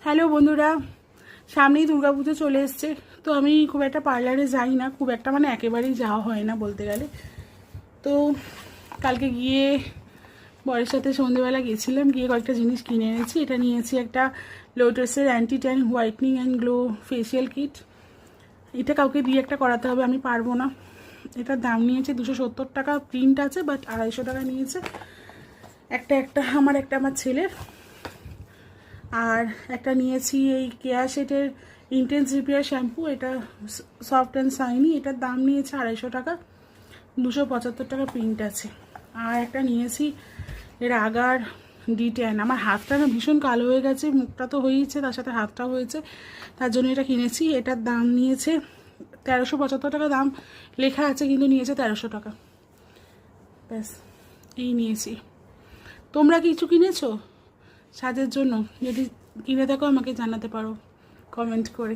Hello বন্ধুরা, সামনেই দুর্গাপুজো চলে এসছে। তো আমি খুব একটা পার্লারে যাই না, খুব একটা মানে একেবারেই যাওয়া হয় না বলতে গেলে। তো কালকে গিয়ে বরের সাথে সন্ধেবেলা গেছিলাম, গিয়ে কয়েকটা জিনিস কিনে এনেছি। এটা নিয়েছি একটা লোটাসের anti tan whitening and glow facial kit. এটা কাউকে দিয়ে একটা করাতে হবে, আমি পারবো না। এটার দাম নিয়েছে 270 টাকা, প্রিন্ট আছে বাট 250 টাকা নিয়েছে। একটা আমার ছেলের। আর একটা নিয়েছি এই কেয়া শেটের ইন্টেন্স রিপেয়ার শ্যাম্পু, এটা সফট অ্যান্ড শাইনি। এটার দাম নিয়েছে 250 টাকা, 275 টাকা প্রিন্ট আছে। আর একটা নিয়েছি এর আগার D10। আমার হাতটা না ভীষণ কালো হয়ে গেছে, মুখটা তো হয়েইছে, তার সাথে হাতটাও হয়েছে, তার জন্য এটা কিনেছি। এটার দাম নিয়েছে 1375 টাকা, দাম লেখা আছে কিন্তু নিয়েছে 1300 টাকা। ব্যাস এই নিয়েছি। তোমরা কিছু কিনেছো সাজের জন্য? যদি কিনে থাকো আমাকে জানাতে পারো কমেন্ট করে।